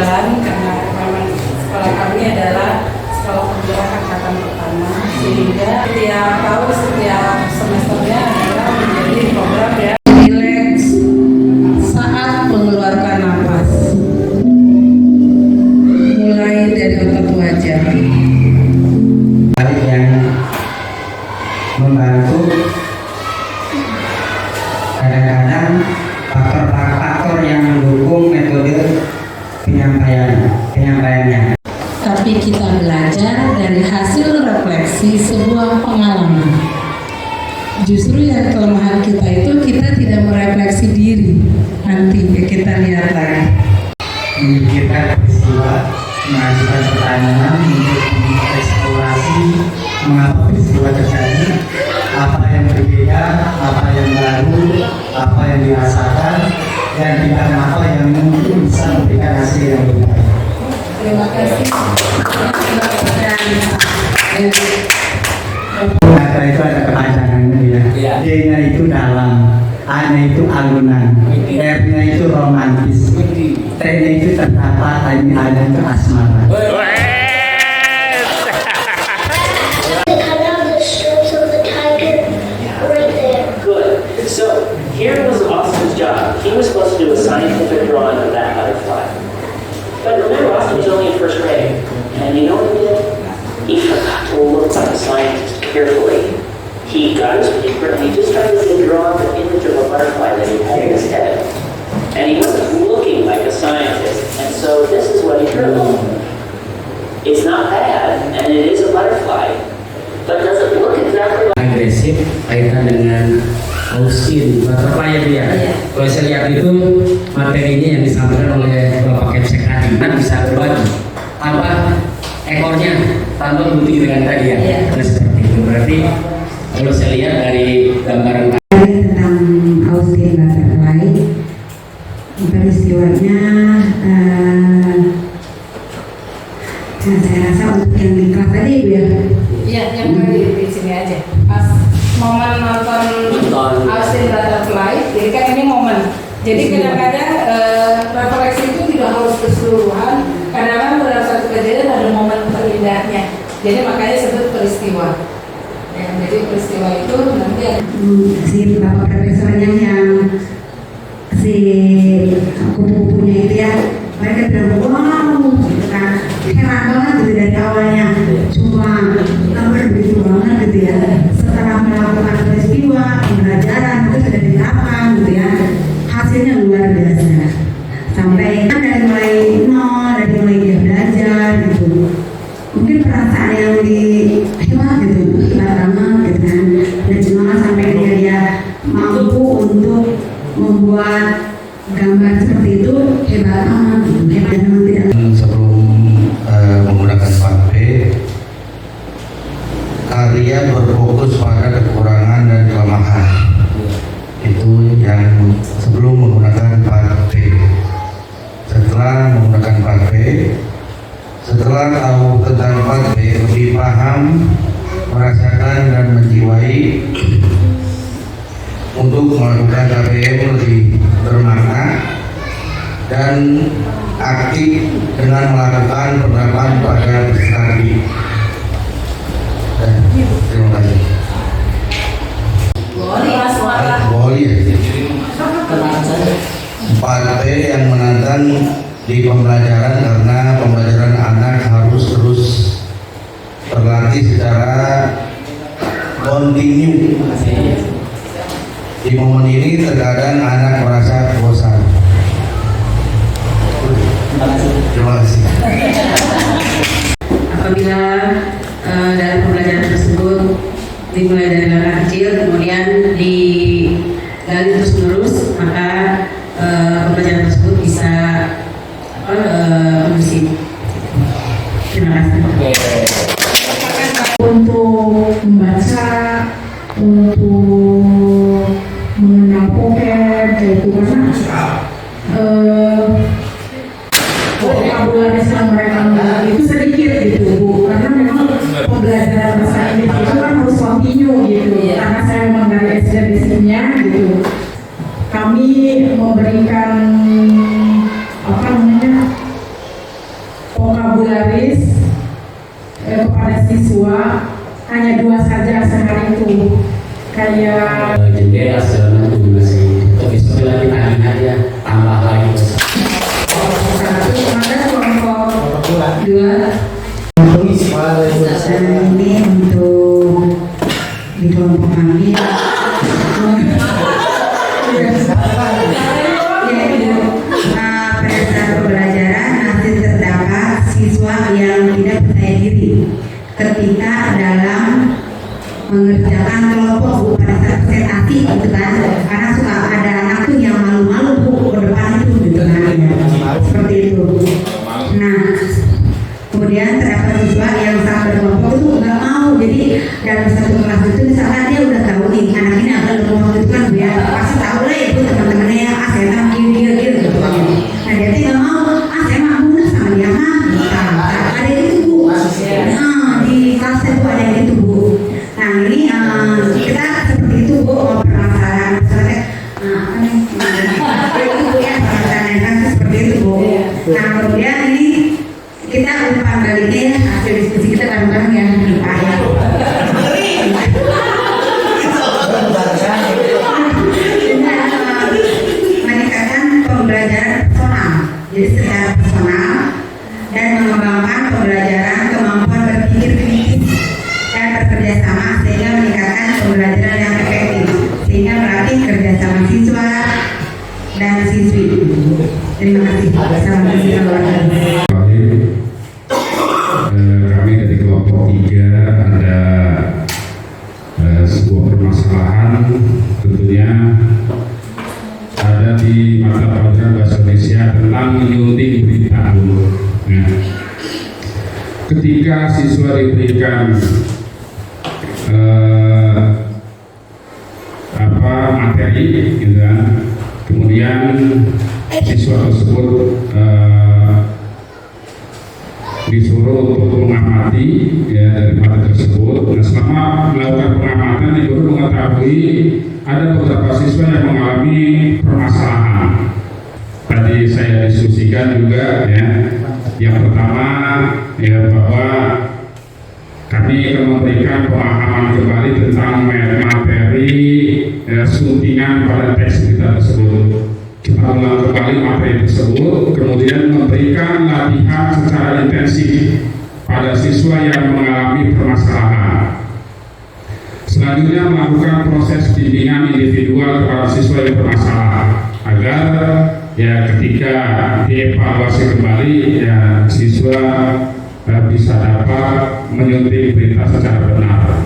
berjalan karena memang sekolah kami adalah sekolah penggerak angkatan pertama, sehingga setiap semesternya adalah menjadi program yang relax saat mengeluarkan nafas, mulai dari otot wajah. Yang membantu kadang-kadang faktor-faktor yang mendukung metode penyampaiannya. Tapi kita belajar dari hasil refleksi sebuah pengalaman. Justru yang kelemahan kita itu kita tidak merefleksi diri. Nanti kita lihat lagi. Memikirkan peristiwa, mengajukan pertanyaan untuk mengeksplorasi mengapa peristiwa terjadi, apa yang berbeda, apa yang baru, apa yang dirasakan, dan tindakan apa yang mungkin bisa memberikan hasil yang lebih baik. Terima kasih. Kata itu ada kepanjangannya ya. D-nya itu dalam, A-nya itu alunan, R-nya itu romantis, T-nya itu terdapat, A-nya itu asmara. So here was Austin's job. He was supposed to do a scientific drawing of that butterfly. But remember, Austin was only in first grade. And you know what he did? He forgot to look like a scientist carefully. He got his paper and he just started to draw the image of a butterfly that he had in his head. And he wasn't looking like a scientist. And so this is what he drew. It's not bad, and it is a butterfly. But does it look exactly like... Agresif kaitan dengan Austin, butterfly ya dia. Kalau saya lihat itu materinya yang disampaikan oleh Bapak Kepsek tadi, kan bisa berbagi. Apa ekornya tambah putih dengan tadi ya. Nah, seperti itu. Berarti kalau saya lihat dari gambaran tentang Austin butterfly, peristiwanya saya rasa untuk yang di kelas tadi ya. Iya, yang di sini aja. Pas momen nonton Austin Butterfly, jadi kan ini momen. Jadi kadang-kadang refleksi itu tidak harus keseluruhan. Kadang-kadang dalam satu kejadian ada momen terindahnya. Jadi makanya disebut peristiwa. Ya, jadi peristiwa itu nanti ada si bapak profesornya yang si kupu-kupunya itu ya, mereka bilang wow gitu kan, heran banget gitu dari awalnya, cuma gambar begitu banget gitu ya. Setelah melakukan peristiwa pembelajaran itu sudah diterapkan gitu ya, hasilnya luar biasa. Sampai kan dari mulai nol, dari mulai dia belajar gitu, mungkin perasaan yang hebat gitu, hebat banget gitu kan. Dan cuma sampai dia mampu untuk membuat gambar seperti itu, hebat banget gitu. Hebat banget tidak. Sebelum menggunakan 4P, karya berfokus pada kekurangan dan kelemahan. Itu yang sebelum menggunakan 4P. Setelah menggunakan 4P, setelah tahu tentang 4P, lebih paham, merasakan dan menjiwai untuk melakukan KPM lebih bermakna dan aktif dengan melakukan penerapan pada studi. Terima kasih. Boleh. 4P yang menantang di pembelajaran karena pembelajaran anak harus terus berlatih secara kontinu. Di momen ini terkadang anak merasa bosan. Terima kasih. Apabila dalam pembelajaran tersebut dimulai dari langkah kecil kemudian digali terus menerus, maka pembelajaran tersebut bisa kondusif. Terima kasih. Untuk membaca, untuk mengenal poker, itu karena vokabuler yang mereka miliki itu sedikit gitu Bu, karena memang pembelajaran bahasa Inggris itu kan harus continue gitu. Karena saya memang dari SD basicnya gitu, kami memberikan siswa hanya 2 saja sehari itu, kayak jendela segala macam juga masih besok lagi tanya aja tambah lagi. satu ada kelompok 2. Dan ini untuk di kelompok kami yaitu pada saat pembelajaran masih terdapat siswa yang tidak percaya diri ketika dalam mengerjakan kelompok Bu, pada saat presentasi gitu kan, karena suka ada anak tuh yang malu-malu Bu ke depan itu gitu kan, seperti itu. Nah, kemudian terdapat siswa yang saat berkelompok itu nggak mau, jadi dalam satu kelas itu misalkan dia udah tahu nih anak ini akan berkelompok itu kan dia pasti tahu lah ya Bu teman-temannya yang saya tahu dia gitu kan. Nah dia tuh nggak mau, saya mau sama dia mah, ada itu Bu. Nah di kelas itu ada yang itu Bu. Nah ini kita seperti itu Bu, permasalahan misalnya itu Bu ya, permasalahan seperti itu Bu. Nah kemudian ini kita umpan baliknya hasil diskusi kita bareng-bareng ya Pak ya. Meningkatkan pembelajaran personal, jadi secara personal dan mengembangkan pembelajaran kemampuan berpikir kritis dan bekerja sama sehingga meningkatkan pembelajaran yang efektif sehingga melatih kerjasama siswa dan siswi. Terima kasih. Assalamualaikum warahmatullahi wabarakatuh. Kami dari kelompok 3 ada sebuah permasalahan, tentunya ada di mata pelajaran bahasa Indonesia tentang menyunting berita dulu. Nah, ketika siswa diberikan materi, gitu kan, kemudian siswa tersebut disuruh untuk mengamati ya dari materi tersebut. Nah, selama melakukan pengamatan ibu guru mengetahui ada beberapa siswa yang mengalami permasalahan. Tadi saya diskusikan juga ya. Yang pertama ya bahwa kami akan memberikan pemahaman kembali tentang materi suntingan pada teks kita tersebut. Kita ulang kembali materi tersebut, kemudian memberikan latihan secara intensif pada siswa yang mengalami permasalahan. Selanjutnya melakukan proses bimbingan individual kepada siswa yang bermasalah agar ya ketika dievaluasi kembali ya siswa bisa dapat menyuntik berita secara benar.